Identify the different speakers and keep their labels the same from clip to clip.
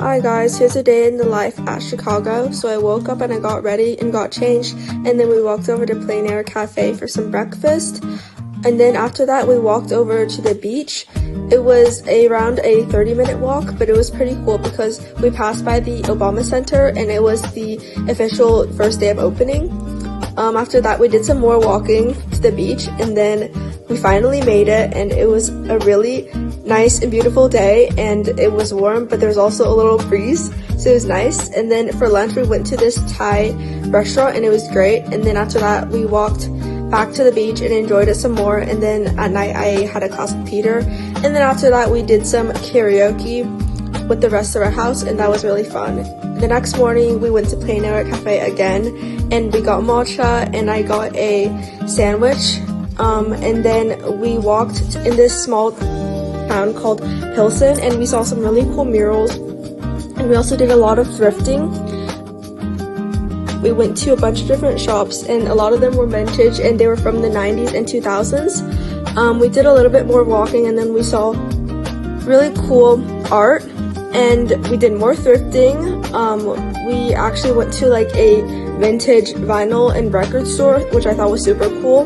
Speaker 1: Hi guys, here's a day in the life at Chicago. So I woke up and I got ready and got changed, and then we walked over to Plein Air Cafe for some breakfast. And then after that we walked over to the beach. It was around a 30-minute walk, but it was pretty cool because we passed by the Obama Center and it was the official first day of opening. After that we did some more walking to the beach, and then we finally made it, and it was a really nice and beautiful day, and it was warm, but there's also a little breeze, so it was nice. And then for lunch we went to this Thai restaurant and it was great. And then after that we walked back to the beach and enjoyed it some more, and then at night I had a class with Peter, and then after that we did some karaoke with the rest of our house, and that was really fun. The next morning we went to Plein Air Cafe again, and we got matcha and I got a sandwich, and then we walked in this small town called Pilsen, and we saw some really cool murals, and we also did a lot of thrifting. We went to a bunch of different shops, and a lot of them were vintage and they were from the 90s and 2000s. We did a little bit more walking, and then we saw really cool art, and we did more thrifting. We actually went to like a vintage vinyl and record store, which I thought was super cool.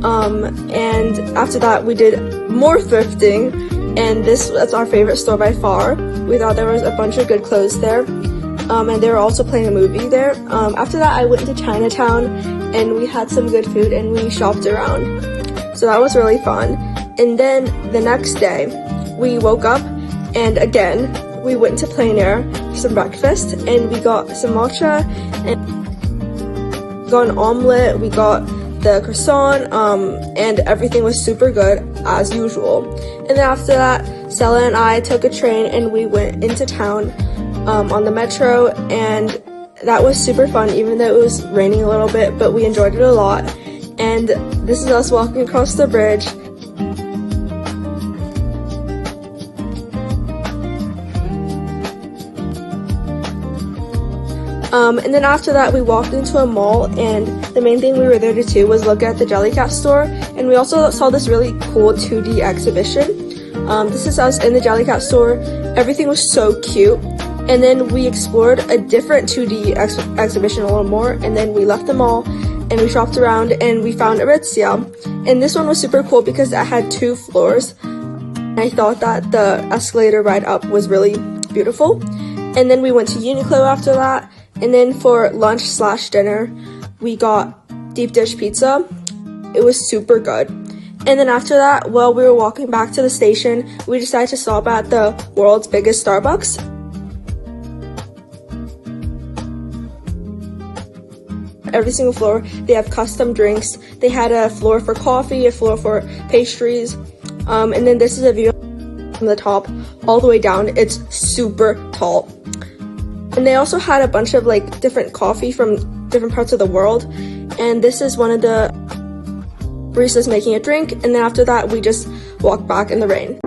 Speaker 1: And after that we did more thrifting, and that's our favorite store by far. We thought there was a bunch of good clothes there, and they were also playing a movie there. After that I went to Chinatown and we had some good food and we shopped around, so that was really fun. And then the next day we woke up, and again we went to Plein Air for some breakfast, and we got some matcha and got an omelet. We got the croissant, and everything was super good as usual. And then after that, Stella and I took a train and we went into town on the metro, and that was super fun, even though it was raining a little bit, but we enjoyed it a lot. And this is us walking across the bridge. And then after that we walked into a mall, and the main thing we were there to do was look at the Jellycat store, and we also saw this really cool 2D exhibition. This is us in the Jellycat store. Everything was so cute. And then we explored a different 2D exhibition a little more, and then we left the mall and we shopped around and we found Aritzia. And this one was super cool because it had 2 floors. I thought that the escalator ride up was really beautiful. And then we went to Uniqlo after that. And then for lunch/dinner, we got deep dish pizza. It was super good. And then after that, while we were walking back to the station, we decided to stop at the world's biggest Starbucks. Every single floor, they have custom drinks. They had a floor for coffee, a floor for pastries. And then this is a view from the top all the way down. It's super tall. And they also had a bunch of like different coffee from different parts of the world. And this is one of the baristas making a drink. And then after that, we just walked back in the rain.